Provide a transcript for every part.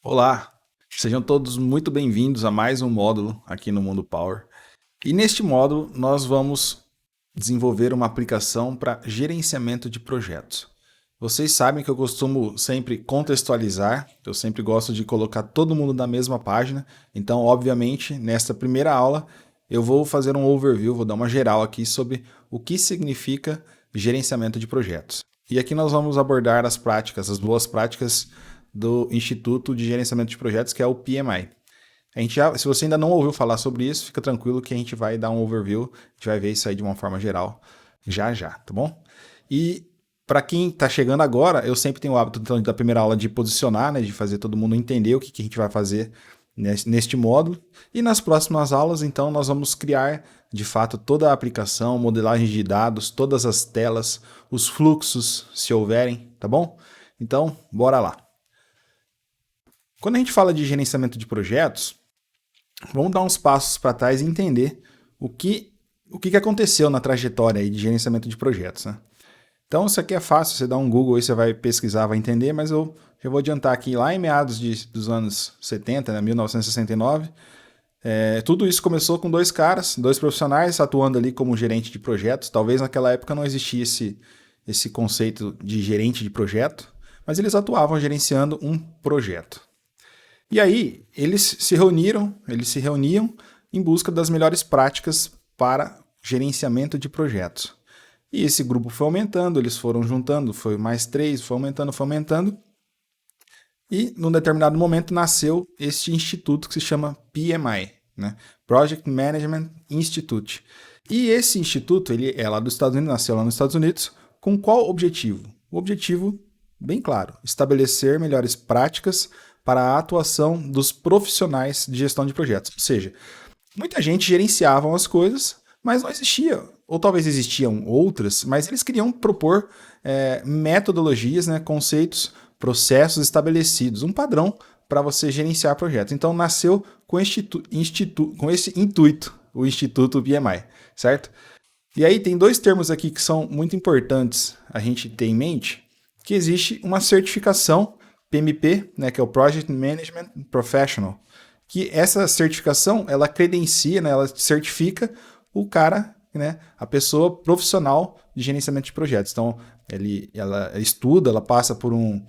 Olá, sejam todos muito bem-vindos a mais um módulo aqui no Mundo Power. E neste módulo nós vamos desenvolver uma aplicação para gerenciamento de projetos. Vocês sabem que eu costumo sempre contextualizar, eu sempre gosto de colocar todo mundo na mesma página, então obviamente nesta primeira aula eu vou fazer um overview, vou dar uma geral aqui sobre o que significa gerenciamento de projetos. E aqui nós vamos abordar as práticas, as boas práticas do Instituto de Gerenciamento de Projetos, que é o PMI. Se você ainda não ouviu falar sobre isso, fica tranquilo que a gente vai dar um overview, a gente vai ver isso aí de uma forma geral já, tá bom? E para quem está chegando agora, eu sempre tenho o hábito então, da primeira aula de posicionar, né, de fazer todo mundo entender o que a gente vai fazer neste módulo. E nas próximas aulas, então, nós vamos criar, de fato, toda a aplicação, modelagem de dados, todas as telas, os fluxos, se houverem, tá bom? Então, bora lá. Quando a gente fala de gerenciamento de projetos, vamos dar uns passos para trás e entender o que aconteceu na trajetória aí de gerenciamento de projetos. Né? Então, isso aqui é fácil, você dá um Google aí, você vai pesquisar, vai entender, mas eu já vou adiantar aqui, lá em meados dos anos 70, né, 1969, tudo isso começou com dois profissionais atuando ali como gerente de projetos. Talvez naquela época não existia esse conceito de gerente de projeto, mas eles atuavam gerenciando um projeto. E aí, eles se reuniam em busca das melhores práticas para gerenciamento de projetos. E esse grupo foi aumentando, eles foram juntando, foi mais 3, foi aumentando. E, num determinado momento, nasceu este instituto que se chama PMI, né? Project Management Institute. E esse instituto, ele é lá dos Estados Unidos, nasceu lá nos Estados Unidos, com qual objetivo? O objetivo, bem claro, estabelecer melhores práticas para a atuação dos profissionais de gestão de projetos. Ou seja, muita gente gerenciava as coisas, mas não existia, ou talvez existiam outras, mas eles queriam propor metodologias, né, conceitos, processos estabelecidos, um padrão para você gerenciar projetos. Então nasceu com esse intuito, o Instituto PMI, certo? E aí tem dois termos aqui que são muito importantes a gente ter em mente, que existe uma certificação PMP, né, que é o Project Management Professional, que essa certificação, ela credencia, né, ela certifica o cara, né, a pessoa profissional de gerenciamento de projetos. Então, ela estuda, ela passa por um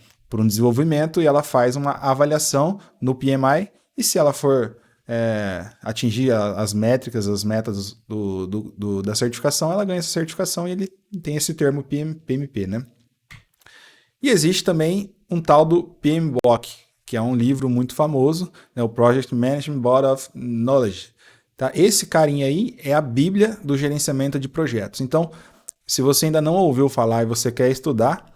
desenvolvimento e ela faz uma avaliação no PMI, e se ela for atingir as métricas, as metas da certificação, ela ganha essa certificação e ele tem esse termo PMP, né? E existe também um tal do PMBOK, que é um livro muito famoso, né, o Project Management Body of Knowledge. Tá? Esse carinha aí é a bíblia do gerenciamento de projetos. Então, se você ainda não ouviu falar e você quer estudar,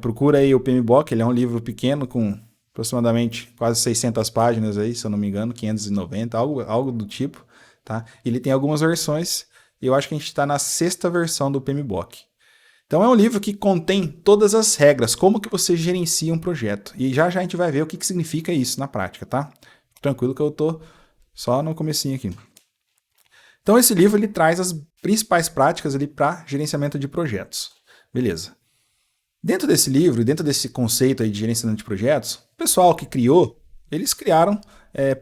procura aí o PMBOK, ele é um livro pequeno com aproximadamente quase 600 páginas, aí, se eu não me engano, 590, algo do tipo. Tá? Ele tem algumas versões e eu acho que a gente está na 6ª versão do PMBOK. Então é um livro que contém todas as regras, como que você gerencia um projeto. E já a gente vai ver o que significa isso na prática, tá? Tranquilo que eu tô só no comecinho aqui. Então esse livro ele traz as principais práticas ali para gerenciamento de projetos. Beleza. Dentro desse livro, dentro desse conceito aí de gerenciamento de projetos, o pessoal que criou, eles criaram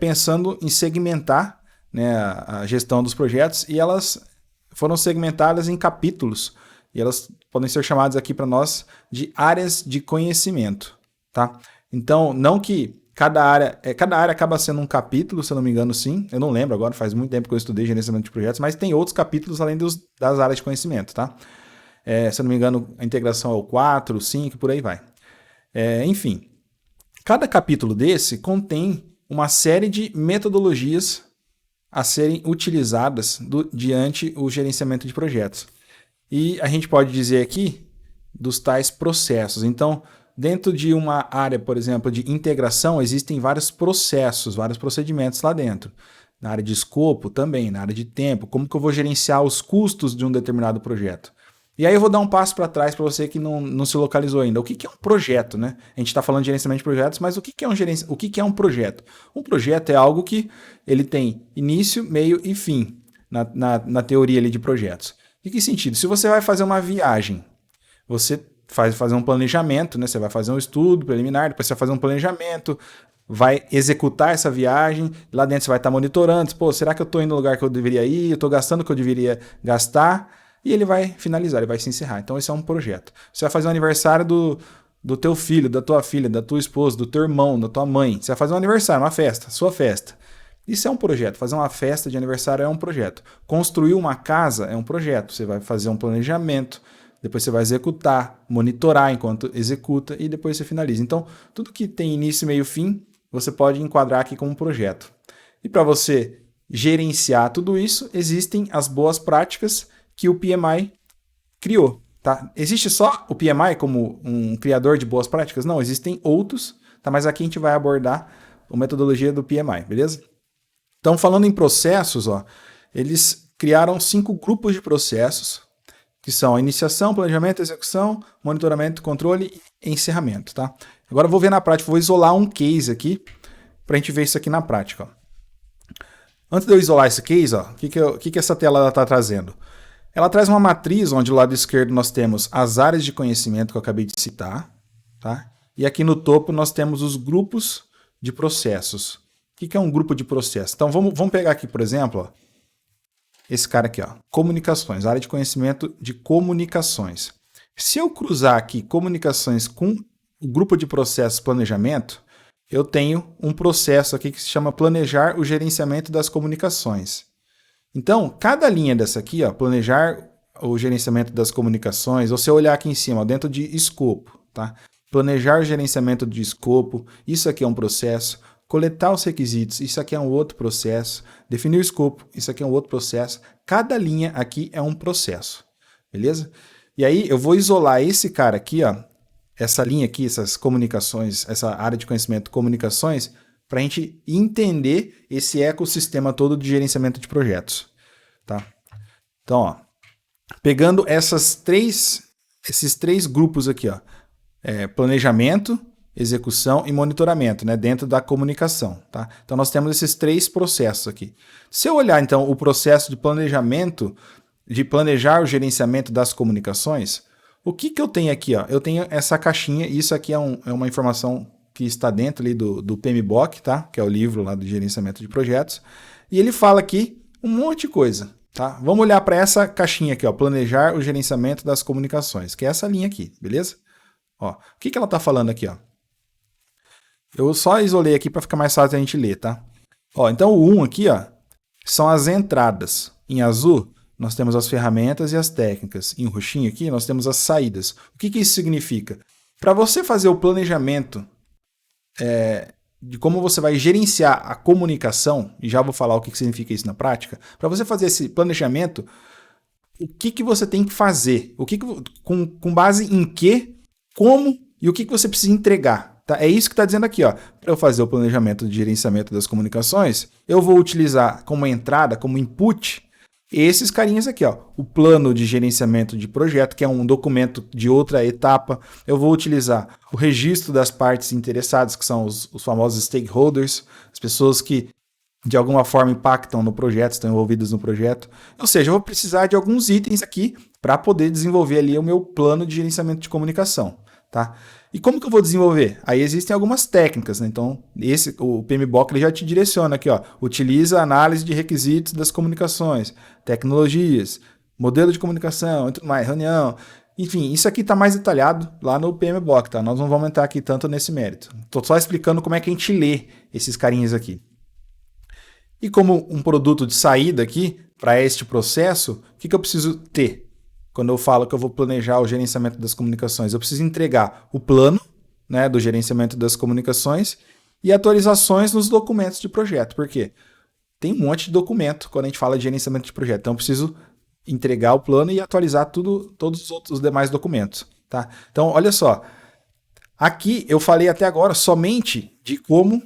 pensando em segmentar, né, a gestão dos projetos, e elas foram segmentadas em capítulos. E elas podem ser chamadas aqui para nós de áreas de conhecimento, tá? Então, não que cada área acaba sendo um capítulo, se eu não me engano, sim. Eu não lembro agora, faz muito tempo que eu estudei gerenciamento de projetos, mas tem outros capítulos além das áreas de conhecimento, tá? Se eu não me engano, a integração é o 4, o 5, por aí vai. Enfim, cada capítulo desse contém uma série de metodologias a serem utilizadas diante o gerenciamento de projetos. E a gente pode dizer aqui dos tais processos. Então, dentro de uma área, por exemplo, de integração, existem vários processos, vários procedimentos lá dentro. Na área de escopo também, na área de tempo, como que eu vou gerenciar os custos de um determinado projeto. E aí eu vou dar um passo para trás para você que não se localizou ainda. O que é um projeto, né? A gente está falando de gerenciamento de projetos, mas o que é um projeto? Um projeto é algo que ele tem início, meio e fim na teoria ali de projetos. Em que sentido? Se você vai fazer uma viagem, você fazer um planejamento, né? Você vai fazer um estudo preliminar, depois você vai fazer um planejamento, vai executar essa viagem, lá dentro você vai estar monitorando, pô, será que eu estou indo no lugar que eu deveria ir, eu estou gastando o que eu deveria gastar, e ele vai finalizar, ele vai se encerrar. Então esse é um projeto. Você vai fazer um aniversário do teu filho, da tua filha, da tua esposa, do teu irmão, da tua mãe. Você vai fazer um aniversário, uma festa, sua festa. Isso é um projeto. Fazer uma festa de aniversário é um projeto. Construir uma casa é um projeto. Você vai fazer um planejamento, depois você vai executar, monitorar enquanto executa e depois você finaliza. Então, tudo que tem início, meio e fim, você pode enquadrar aqui como um projeto. E para você gerenciar tudo isso, existem as boas práticas que o PMI criou. Tá? Existe só o PMI como um criador de boas práticas? Não, existem outros, tá? Mas aqui a gente vai abordar a metodologia do PMI, beleza? Então, falando em processos, ó, eles criaram 5 grupos de processos, que são a iniciação, planejamento, execução, monitoramento, controle e encerramento. Tá? Agora eu vou ver na prática, vou isolar um case aqui, para a gente ver isso aqui na prática. Ó. Antes de eu isolar esse case, o que essa tela está trazendo? Ela traz uma matriz onde do lado esquerdo nós temos as áreas de conhecimento que eu acabei de citar, tá? E aqui no topo nós temos os grupos de processos. O que é um grupo de processos? Então vamos pegar aqui, por exemplo, ó, esse cara aqui, ó, comunicações, área de conhecimento de comunicações. Se eu cruzar aqui comunicações com o grupo de processos planejamento, eu tenho um processo aqui que se chama planejar o gerenciamento das comunicações. Então, cada linha dessa aqui, ó, planejar o gerenciamento das comunicações, ou se eu olhar aqui em cima, ó, dentro de escopo, tá? Planejar o gerenciamento de escopo, isso aqui é um processo. Coletar os requisitos, isso aqui é um outro processo. Definir o escopo, isso aqui é um outro processo. Cada linha aqui é um processo, beleza? E aí eu vou isolar esse cara aqui, ó, essa linha aqui, essas comunicações, essa área de conhecimento comunicações, para a gente entender esse ecossistema todo de gerenciamento de projetos. Tá? Então, ó, pegando esses três grupos aqui, ó, planejamento, execução e monitoramento, né, dentro da comunicação. Tá? Então, nós temos esses 3 processos aqui. Se eu olhar, então, o processo de planejamento, de planejar o gerenciamento das comunicações, o que eu tenho aqui? Ó? Eu tenho essa caixinha, e isso aqui é uma informação que está dentro ali do PMBOK, tá? Que é o livro lá do gerenciamento de projetos, e ele fala aqui um monte de coisa. Tá? Vamos olhar para essa caixinha aqui, ó, planejar o gerenciamento das comunicações, que é essa linha aqui, beleza? Ó, o que ela está falando aqui? Ó? Eu só isolei aqui para ficar mais fácil a gente ler, tá? Ó, então o 1 aqui, ó, são as entradas. Em azul, nós temos as ferramentas e as técnicas. Em roxinho aqui, nós temos as saídas. O que isso significa? Para você fazer o planejamento de como você vai gerenciar a comunicação, e já vou falar o que significa isso na prática, para você fazer esse planejamento, o que você tem que fazer, com base em quê, como e o que você precisa entregar. Tá? É isso que está dizendo aqui. Para eu fazer o planejamento de gerenciamento das comunicações, eu vou utilizar como entrada, como input, esses carinhas aqui, ó, o plano de gerenciamento de projeto, que é um documento de outra etapa. Eu vou utilizar o registro das partes interessadas, que são os famosos stakeholders, as pessoas que de alguma forma impactam no projeto, estão envolvidas no projeto. Ou seja, eu vou precisar de alguns itens aqui para poder desenvolver ali o meu plano de gerenciamento de comunicação. Tá? E como que eu vou desenvolver? Aí existem algumas técnicas, né? Então, o PMBOK ele já te direciona aqui, ó. Utiliza a análise de requisitos das comunicações, tecnologias, modelo de comunicação, e tudo mais, reunião. Enfim, isso aqui está mais detalhado lá no PMBOK, tá? Nós não vamos entrar aqui tanto nesse mérito. Estou só explicando como é que a gente lê esses carinhas aqui. E como um produto de saída aqui, para este processo, o que eu preciso ter? Quando eu falo que eu vou planejar o gerenciamento das comunicações, eu preciso entregar o plano, né, do gerenciamento das comunicações e atualizações nos documentos de projeto. Por quê? Tem um monte de documento quando a gente fala de gerenciamento de projeto. Então, eu preciso entregar o plano e atualizar todos os demais documentos. Tá? Então, olha só. Aqui eu falei até agora somente de como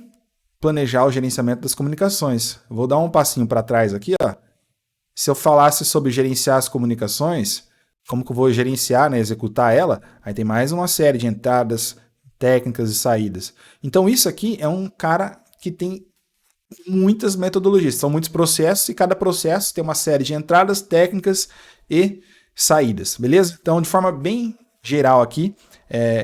planejar o gerenciamento das comunicações. Eu vou dar um passinho para trás aqui. Ó. Se eu falasse sobre gerenciar as comunicações, como que eu vou gerenciar, né, executar ela, aí tem mais uma série de entradas, técnicas e saídas. Então isso aqui é um cara que tem muitas metodologias, são muitos processos e cada processo tem uma série de entradas, técnicas e saídas, beleza? Então de forma bem geral aqui,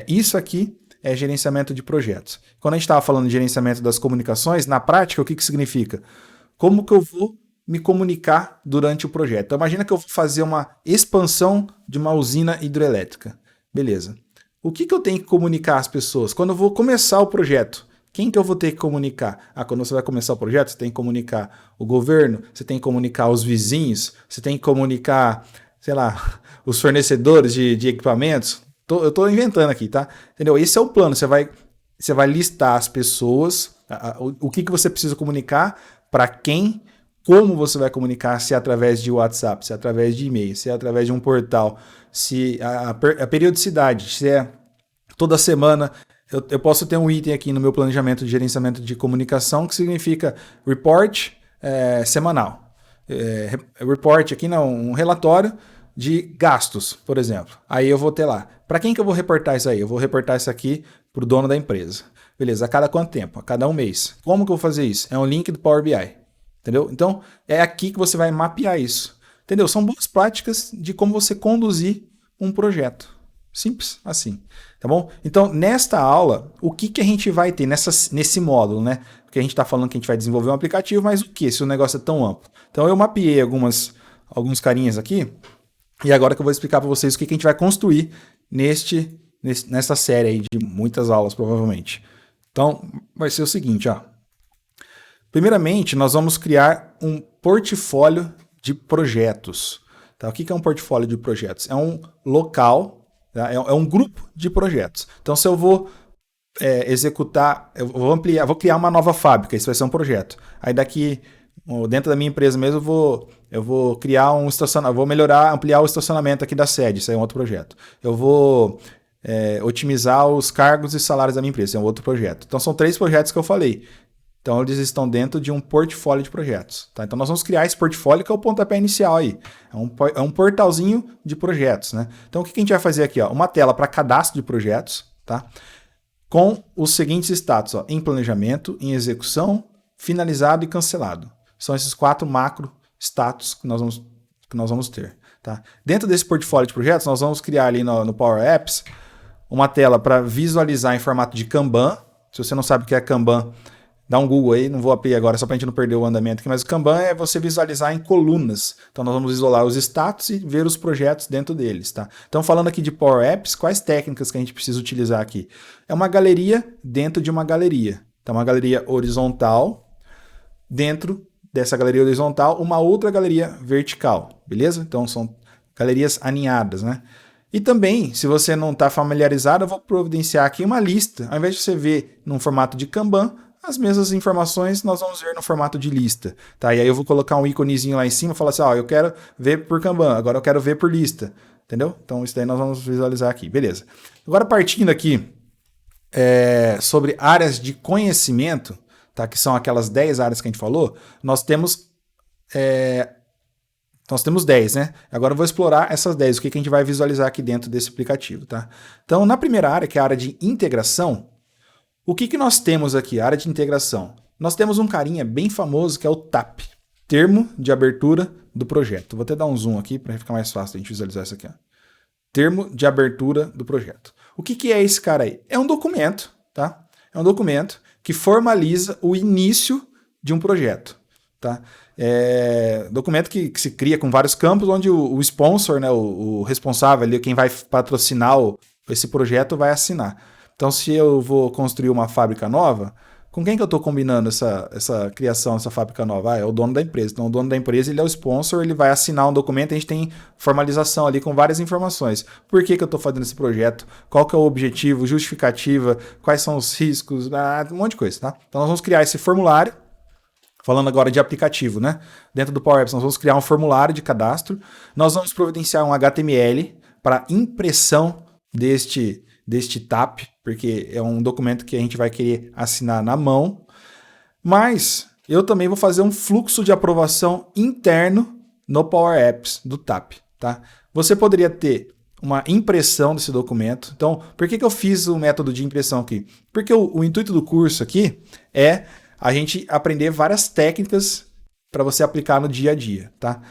isso aqui é gerenciamento de projetos. Quando a gente estava falando de gerenciamento das comunicações, na prática, o que significa? Como que eu vou me comunicar durante o projeto? Então, imagina que eu vou fazer uma expansão de uma usina hidrelétrica. Beleza. O que eu tenho que comunicar às pessoas? Quando eu vou começar o projeto, quem que eu vou ter que comunicar? Quando você vai começar o projeto, você tem que comunicar o governo, você tem que comunicar os vizinhos, você tem que comunicar, sei lá, os fornecedores de equipamentos. Eu estou inventando aqui, tá? Entendeu? Esse é o plano. Você vai listar as pessoas, o que você precisa comunicar, para quem, como você vai comunicar, se é através de WhatsApp, se é através de e-mail, se é através de um portal, se a periodicidade, se é toda semana. Eu posso ter um item aqui no meu planejamento de gerenciamento de comunicação que significa report semanal. Report aqui, não, um relatório de gastos, por exemplo. Aí eu vou ter lá. Para quem que eu vou reportar isso aí? Eu vou reportar isso aqui para o dono da empresa. Beleza, a cada quanto tempo? A cada um mês. Como que eu vou fazer isso? É um link do Power BI. Entendeu? Então, é aqui que você vai mapear isso. Entendeu? São boas práticas de como você conduzir um projeto. Simples assim. Tá bom? Então, nesta aula, o que a gente vai ter nesse módulo, né? Porque a gente está falando que a gente vai desenvolver um aplicativo, mas o que se o negócio é tão amplo? Então, eu mapeei alguns carinhas aqui, e agora que eu vou explicar para vocês o que a gente vai construir nessa série aí de muitas aulas, provavelmente. Então, vai ser o seguinte, ó. Primeiramente, nós vamos criar um portfólio de projetos. Tá? O que é um portfólio de projetos? É um local, tá? É um grupo de projetos. Então, se eu vou executar, eu vou ampliar, vou criar uma nova fábrica, isso vai ser um projeto. Aí daqui, dentro da minha empresa mesmo, eu vou criar um estacionamento, vou ampliar o estacionamento aqui da sede, isso aí é um outro projeto. Eu vou otimizar os cargos e salários da minha empresa, isso é um outro projeto. Então, são 3 projetos que eu falei. Então, eles estão dentro de um portfólio de projetos. Tá? Então, nós vamos criar esse portfólio que é o pontapé inicial aí. É um portalzinho de projetos. Né? Então, o que a gente vai fazer aqui? Ó? Uma tela para cadastro de projetos, tá? Com os seguintes status. Ó? Em planejamento, em execução, finalizado e cancelado. São esses 4 macro status que nós vamos ter. Tá? Dentro desse portfólio de projetos, nós vamos criar ali no Power Apps uma tela para visualizar em formato de Kanban. Se você não sabe o que é Kanban, dá um Google aí, não vou abrir agora só para a gente não perder o andamento aqui, mas o Kanban é você visualizar em colunas. Então nós vamos isolar os status e ver os projetos dentro deles. Tá? Então falando aqui de Power Apps, quais técnicas que a gente precisa utilizar aqui? É uma galeria dentro de uma galeria. Então uma galeria horizontal, dentro dessa galeria horizontal, uma outra galeria vertical, beleza? Então são galerias aninhadas, né? E também, se você não está familiarizado, eu vou providenciar aqui uma lista. Ao invés de você ver num formato de Kanban, as mesmas informações nós vamos ver no formato de lista. Tá? E aí eu vou colocar um íconezinho lá em cima e falar assim, eu quero ver por Kanban, agora eu quero ver por lista. Entendeu? Então isso daí nós vamos visualizar aqui. Beleza. Agora partindo aqui sobre áreas de conhecimento, tá? Que são aquelas 10 áreas que a gente falou, nós temos 10, né? Agora eu vou explorar essas 10, o que a gente vai visualizar aqui dentro desse aplicativo. Tá? Então na primeira área, que é a área de integração, o que nós temos aqui, a área de integração? Nós temos um carinha bem famoso que é o TAP, Termo de Abertura do Projeto. Vou até dar um zoom aqui para ficar mais fácil a gente visualizar isso aqui. Ó. Termo de Abertura do Projeto. O que é esse cara aí? É um documento, tá? É um documento que formaliza o início de um projeto. Tá? Documento que se cria com vários campos, onde o sponsor, né, o responsável, ali, quem vai patrocinar esse projeto, vai assinar. Então, se eu vou construir uma fábrica nova, com quem que eu estou combinando essa criação, essa fábrica nova? É o dono da empresa. Então, o dono da empresa ele é o sponsor, ele vai assinar um documento, a gente tem formalização ali com várias informações. Por que eu estou fazendo esse projeto? Qual que é o objetivo, justificativa, quais são os riscos, um monte de coisa. Tá? Então, nós vamos criar esse formulário, falando agora de aplicativo, né? Dentro do Power Apps, nós vamos criar um formulário de cadastro, nós vamos providenciar um HTML para impressão deste TAP, porque é um documento que a gente vai querer assinar na mão, mas eu também vou fazer um fluxo de aprovação interno no Power Apps do TAP. Tá? Você poderia ter uma impressão desse documento. Então, por que eu fiz o método de impressão aqui? Porque o intuito do curso aqui é a gente aprender várias técnicas para você aplicar no dia a dia. Tá?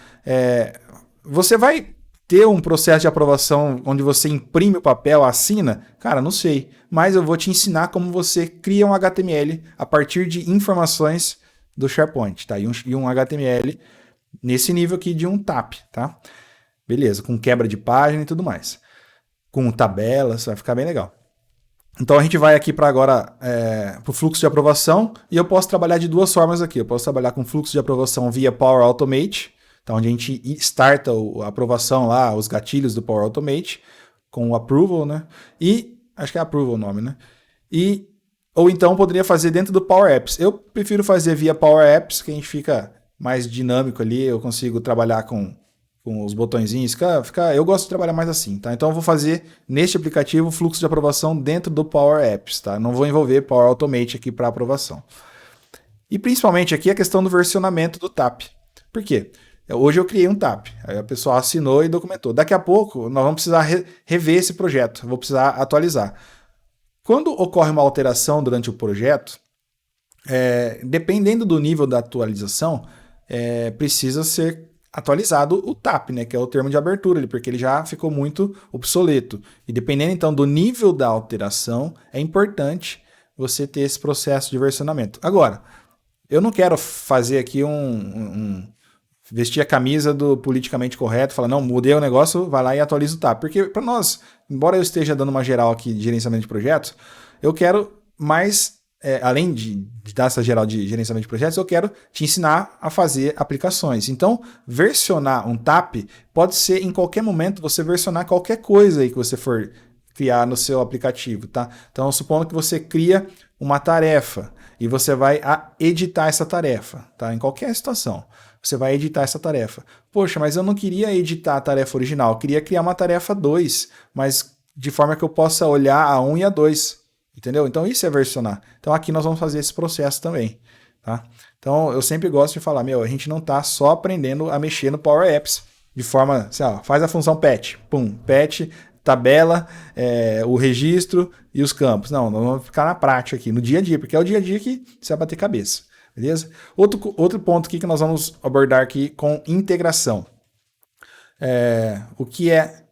Você vai ter um processo de aprovação onde você imprime o papel, assina? Cara, não sei. mas eu vou te ensinar como você cria um HTML a partir de informações do SharePoint, tá? E um HTML nesse nível aqui de um TAP, tá? Beleza, com quebra de página e tudo mais. Com tabelas, vai ficar bem legal. Então a gente vai aqui para agora para o fluxo de aprovação e eu posso trabalhar de duas formas aqui. Eu posso trabalhar com fluxo de aprovação via Power Automate, tá, onde a gente starta a aprovação lá, os gatilhos do Power Automate, com o approval, né? E acho que é approval o nome, né? Ou então poderia fazer dentro do Power Apps. Eu prefiro fazer via Power Apps, que a gente fica mais dinâmico ali, eu consigo trabalhar com os botõezinhos, eu gosto de trabalhar mais assim, tá? Então eu vou fazer neste aplicativo o fluxo de aprovação dentro do Power Apps, tá? Não vou envolver Power Automate aqui para aprovação. E principalmente aqui a questão do versionamento do TAP. Por quê? Hoje eu criei um TAP, aí a pessoa assinou e documentou. Daqui a pouco nós vamos precisar rever esse projeto, vou precisar atualizar. Quando ocorre uma alteração durante o projeto, dependendo do nível da atualização, precisa ser atualizado o TAP, né, que é o termo de abertura, porque ele já ficou muito obsoleto. E dependendo então do nível da alteração, é importante você ter esse processo de versionamento. Agora, eu não quero fazer aqui vestir a camisa do politicamente correto, falar, não, mudei o negócio, vai lá e atualiza o TAP. Porque para nós, embora eu esteja dando uma geral aqui de gerenciamento de projetos, eu quero mais, além de dar essa geral de gerenciamento de projetos, eu quero te ensinar a fazer aplicações. Então, versionar um TAP pode ser em qualquer momento você versionar qualquer coisa aí que você for criar no seu aplicativo, tá? Então, supondo que você cria uma tarefa e você vai editar essa tarefa, tá? Em qualquer situação. Você vai editar essa tarefa. Poxa, mas eu não queria editar a tarefa original, eu queria criar uma tarefa 2, mas de forma que eu possa olhar a 1 e a 2. Entendeu? Então isso é versionar. Então aqui nós vamos fazer esse processo também. Tá? Então eu sempre gosto de falar, a gente não está só aprendendo a mexer no Power Apps de forma, assim, faz a função patch, patch, tabela, o registro e os campos. Não, nós vamos ficar na prática aqui, no dia a dia, porque é o dia a dia que você vai bater cabeça. Beleza? Outro ponto aqui que nós vamos abordar aqui com integração. O que é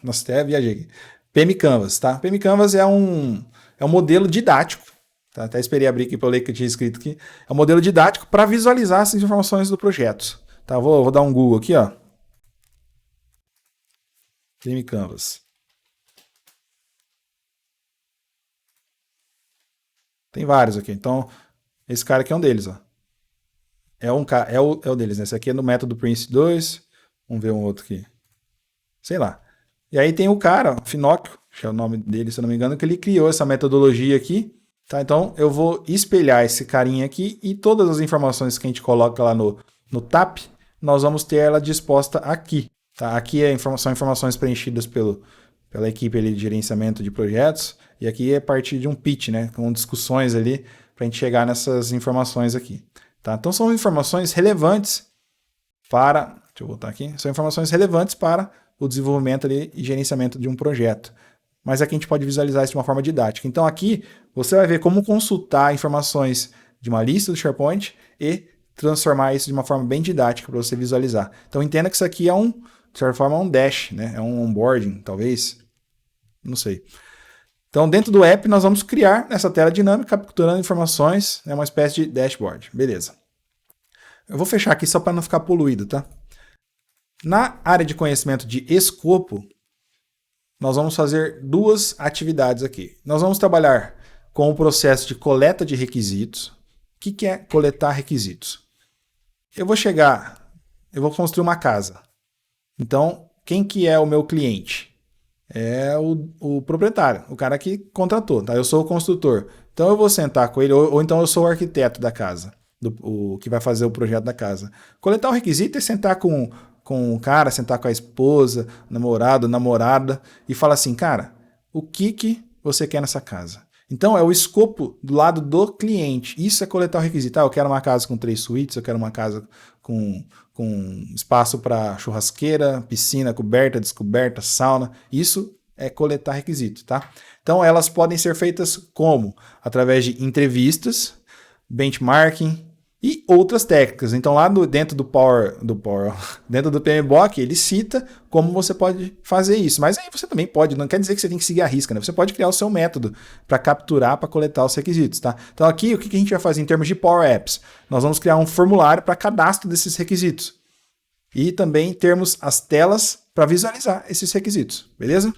nossa, até viajei aqui. PM Canvas, tá? PM Canvas é um modelo didático, tá? Até esperei abrir aqui para eu ler o que eu tinha escrito aqui. É um modelo didático para visualizar essas informações do projeto. Tá? Vou dar um Google aqui, ó. PM Canvas. Tem vários aqui. Então, esse cara aqui é um deles, ó. É o deles, né? Esse aqui é no método Prince 2. Vamos ver um outro aqui. Sei lá. E aí tem o cara, Finóquio, que é o nome dele, se eu não me engano, que ele criou essa metodologia aqui. Tá? Então eu vou espelhar esse carinha aqui e todas as informações que a gente coloca lá no TAP, nós vamos ter ela disposta aqui. Tá? Aqui são informações preenchidas pela equipe ali de gerenciamento de projetos. E aqui é a partir de um pitch, né? Com discussões ali para a gente chegar nessas informações aqui. Tá? Então são informações relevantes para... Deixa eu voltar aqui. São informações relevantes para o desenvolvimento ali e gerenciamento de um projeto. Mas aqui a gente pode visualizar isso de uma forma didática. Então aqui você vai ver como consultar informações de uma lista do SharePoint e transformar isso de uma forma bem didática para você visualizar. Então entenda que isso aqui é de certa forma, um dash, né? É um onboarding, talvez. Não sei. Então dentro do app nós vamos criar essa tela dinâmica capturando informações, uma espécie de dashboard. Beleza. Eu vou fechar aqui só para não ficar poluído, tá? Na área de conhecimento de escopo, nós vamos fazer duas atividades aqui. Nós vamos trabalhar com o processo de coleta de requisitos. O que é coletar requisitos? Eu vou construir uma casa. Então, quem que é o meu cliente? É o proprietário, o cara que contratou. Tá? Eu sou o construtor. Então eu vou sentar com ele, ou então eu sou o arquiteto da casa, o que vai fazer o projeto da casa. Coletar o requisito é sentar com o cara, sentar com a esposa, namorado, namorada, e falar assim, cara, o que você quer nessa casa? Então é o escopo do lado do cliente. Isso é coletar o requisito. Eu quero uma casa com 3 suítes, eu quero uma casa com espaço para churrasqueira, piscina coberta, descoberta, sauna. Isso é coletar requisito, tá? Então elas podem ser feitas como? Através de entrevistas, benchmarking, e outras técnicas. Então lá dentro do dentro do PMBOK, ele cita como você pode fazer isso. Mas aí você também pode, não quer dizer que você tem que seguir a risca, né? Você pode criar o seu método para capturar, para coletar os requisitos, tá? Então aqui, o que a gente vai fazer em termos de Power Apps? Nós vamos criar um formulário para cadastro desses requisitos. E também termos as telas para visualizar esses requisitos, beleza?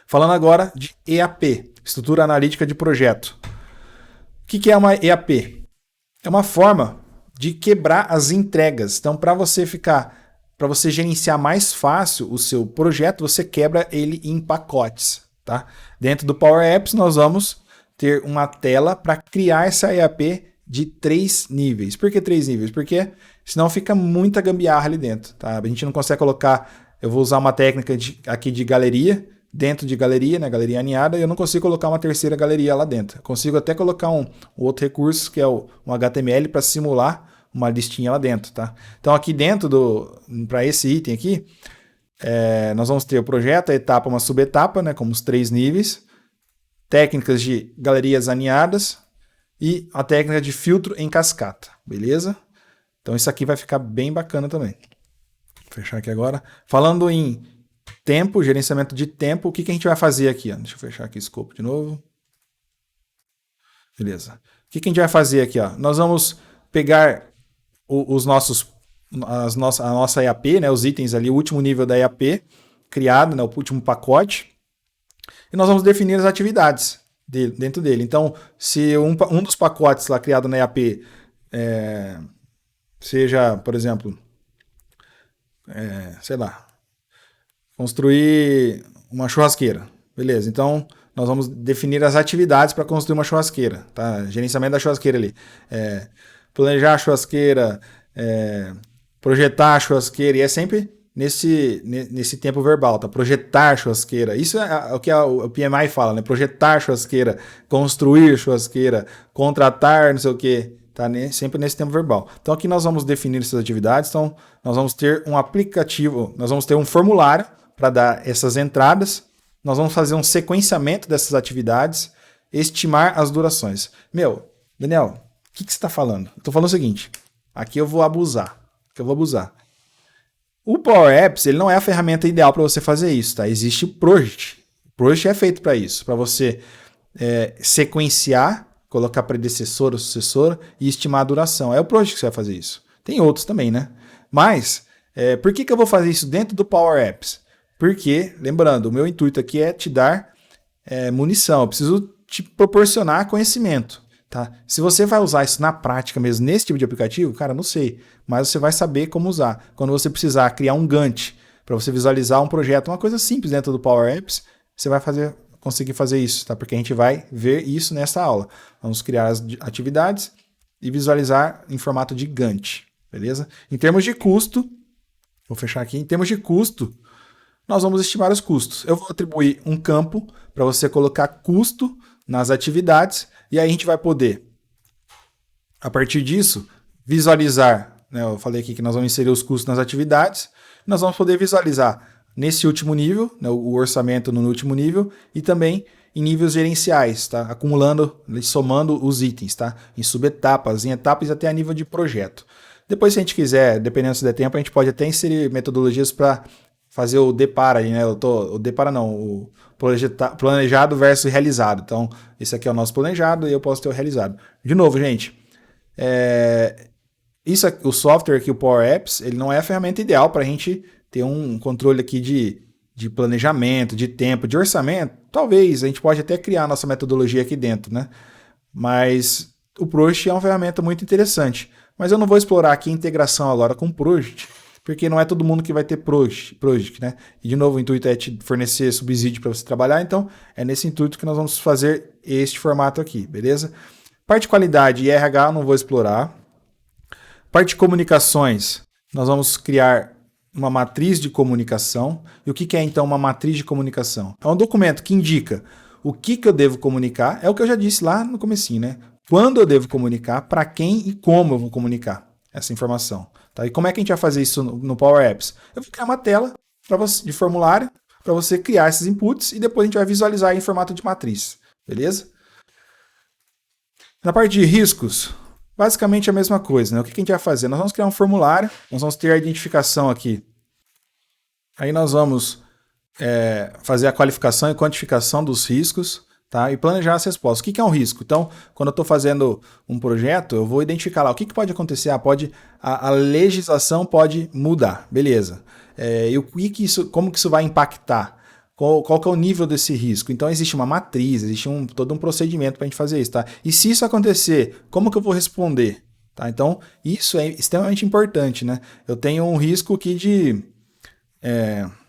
Falando agora de EAP, Estrutura Analítica de Projeto. O que é uma EAP? É uma forma de quebrar as entregas. Então, para você gerenciar mais fácil o seu projeto, você quebra ele em pacotes, tá? Dentro do Power Apps, nós vamos ter uma tela para criar essa EAP de 3 níveis. Por que 3 níveis? Porque senão fica muita gambiarra ali dentro, tá? A gente não consegue colocar... Eu vou usar uma técnica aqui de galeria, dentro de galeria, né, galeria aninhada, e eu não consigo colocar uma terceira galeria lá dentro. Eu consigo até colocar um outro recurso, que é um HTML, para simular uma listinha lá dentro, tá? Então aqui dentro, para esse item aqui, nós vamos ter o projeto, a etapa, uma subetapa, né, como os 3 níveis, técnicas de galerias aninhadas e a técnica de filtro em cascata, beleza? Então isso aqui vai ficar bem bacana também. Vou fechar aqui agora. Falando em tempo, gerenciamento de tempo, o que a gente vai fazer aqui? Deixa eu fechar aqui o escopo de novo. Beleza. O que a gente vai fazer aqui? Nós vamos pegar a nossa EAP, né, os itens ali, o último nível da EAP criado, né, o último pacote, e nós vamos definir as atividades dentro dele. Então, se um dos pacotes lá criado na EAP seja, por exemplo, sei lá, construir uma churrasqueira. Beleza, então nós vamos definir as atividades para construir uma churrasqueira. Tá? Gerenciamento da churrasqueira ali. Planejar a churrasqueira, projetar a churrasqueira, e é sempre nesse tempo verbal, tá? Projetar a churrasqueira. Isso é o que o PMI fala, né? Projetar a churrasqueira, construir a churrasqueira, contratar, não sei o quê. Tá? Sempre nesse tempo verbal. Então aqui nós vamos definir essas atividades. Então nós vamos ter um aplicativo, nós vamos ter um formulário para dar essas entradas, nós vamos fazer um sequenciamento dessas atividades, estimar as durações. Daniel, o que você está falando? Eu estou falando o seguinte, aqui eu vou abusar. O Power Apps, ele não é a ferramenta ideal para você fazer isso, tá? Existe o Project. O Project é feito para isso, para você sequenciar, colocar predecessor ou sucessor e estimar a duração. É o Project que você vai fazer isso. Tem outros também, né? Mas, por que eu vou fazer isso dentro do Power Apps? Porque, lembrando, o meu intuito aqui é te dar munição, eu preciso te proporcionar conhecimento. Tá? Se você vai usar isso na prática mesmo, nesse tipo de aplicativo, cara, não sei, mas você vai saber como usar. Quando você precisar criar um Gantt para você visualizar um projeto, uma coisa simples dentro do Power Apps, você vai conseguir fazer isso, tá? Porque a gente vai ver isso nessa aula. Vamos criar as atividades e visualizar em formato de Gantt, beleza? Em termos de custo, vou fechar aqui, em termos de custo, nós vamos estimar os custos. Eu vou atribuir um campo para você colocar custo nas atividades e aí a gente vai poder, a partir disso, visualizar, né, eu falei aqui que nós vamos inserir os custos nas atividades, nós vamos poder visualizar nesse último nível, né, o orçamento no último nível e também em níveis gerenciais, tá? Acumulando, somando os itens, tá? Em subetapas, em etapas até a nível de projeto. Depois, se a gente quiser, dependendo se der tempo, a gente pode até inserir metodologias para fazer o depara, né? O planejado versus realizado. Então, esse aqui é o nosso planejado e eu posso ter o realizado. De novo, gente, o software aqui, o Power Apps, ele não é a ferramenta ideal para a gente ter um controle aqui de planejamento, de tempo, de orçamento. Talvez, a gente pode até criar a nossa metodologia aqui dentro, né? Mas o Project é uma ferramenta muito interessante. Mas eu não vou explorar aqui a integração agora com o Project, porque não é todo mundo que vai ter Project, né? E de novo, o intuito é te fornecer subsídio para você trabalhar, então é nesse intuito que nós vamos fazer este formato aqui, beleza? Parte de qualidade e RH eu não vou explorar. Parte de comunicações, nós vamos criar uma matriz de comunicação. E o que é então uma matriz de comunicação? É um documento que indica o que eu devo comunicar, é o que eu já disse lá no comecinho, né? Quando eu devo comunicar, para quem e como eu vou comunicar essa informação. Tá? E como é que a gente vai fazer isso no Power Apps? Eu vou criar uma tela de formulário para você criar esses inputs e depois a gente vai visualizar em formato de matriz. Beleza? Na parte de riscos, basicamente a mesma coisa, né? O que a gente vai fazer? Nós vamos criar um formulário, nós vamos ter a identificação aqui. Aí nós vamos fazer a qualificação e quantificação dos riscos, tá? E planejar as respostas. O que é um risco? Então, quando eu estou fazendo um projeto, eu vou identificar lá o que pode acontecer. A legislação pode mudar, beleza. E como que isso vai impactar? Qual que é o nível desse risco? Então, existe uma matriz, existe todo um procedimento para a gente fazer isso, tá? E se isso acontecer, como que eu vou responder? Tá? Então, isso é extremamente importante, né? Eu tenho um risco aqui de...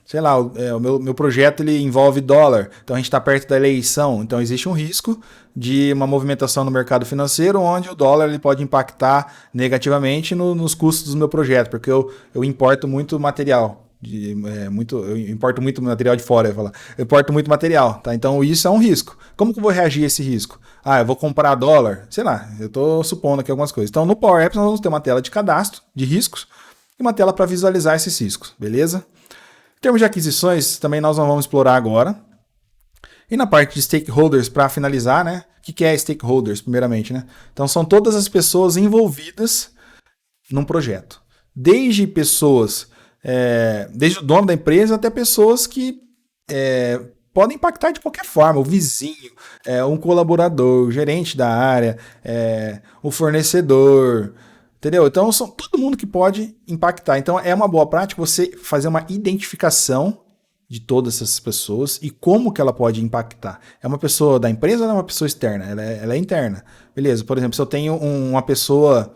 sei lá, o meu projeto ele envolve dólar, então a gente está perto da eleição, então existe um risco de uma movimentação no mercado financeiro onde o dólar ele pode impactar negativamente nos custos do meu projeto, porque eu importo muito material. Eu importo muito material de fora, eu importo muito material, tá? Então isso é um risco. Como que eu vou reagir a esse risco? Eu vou comprar dólar, sei lá, eu estou supondo aqui algumas coisas. Então no Power Apps nós vamos ter uma tela de cadastro de riscos e uma tela para visualizar esses riscos, beleza? Em termos de aquisições, também nós não vamos explorar agora. E na parte de stakeholders, para finalizar, né? O que é stakeholders, primeiramente, né? Então, são todas as pessoas envolvidas num projeto. Desde pessoas, desde o dono da empresa até pessoas que podem impactar de qualquer forma. O vizinho, um colaborador, o gerente da área, o fornecedor... Entendeu? Então, são todo mundo que pode impactar. Então, é uma boa prática você fazer uma identificação de todas essas pessoas e como que ela pode impactar. É uma pessoa da empresa ou é uma pessoa externa? Ela é interna. Beleza, por exemplo, se eu tenho uma pessoa,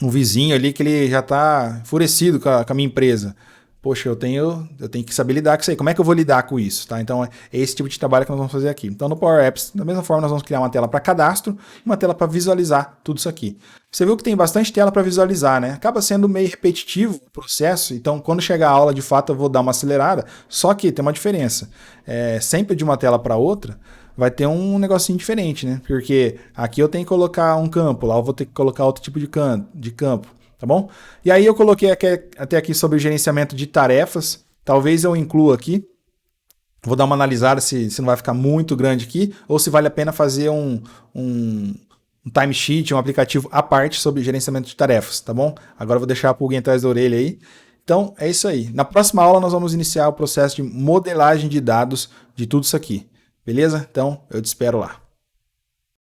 um vizinho ali que ele já está enfurecido com a minha empresa. Poxa, eu tenho que saber lidar com isso aí. Como é que eu vou lidar com isso? Tá? Então, é esse tipo de trabalho que nós vamos fazer aqui. Então, no Power Apps, da mesma forma, nós vamos criar uma tela para cadastro e uma tela para visualizar tudo isso aqui. Você viu que tem bastante tela para visualizar, né? Acaba sendo meio repetitivo o processo, então quando chegar a aula, de fato, eu vou dar uma acelerada, só que tem uma diferença. Sempre de uma tela para outra, vai ter um negocinho diferente, né? Porque aqui eu tenho que colocar um campo, lá eu vou ter que colocar outro tipo de campo. Tá bom? E aí eu coloquei até aqui sobre o gerenciamento de tarefas. Talvez eu inclua aqui. Vou dar uma analisada se não vai ficar muito grande aqui, ou se vale a pena fazer um timesheet, um aplicativo à parte sobre gerenciamento de tarefas, tá bom? Agora eu vou deixar a pulguinha atrás da orelha aí. Então, é isso aí. Na próxima aula nós vamos iniciar o processo de modelagem de dados de tudo isso aqui. Beleza? Então, eu te espero lá.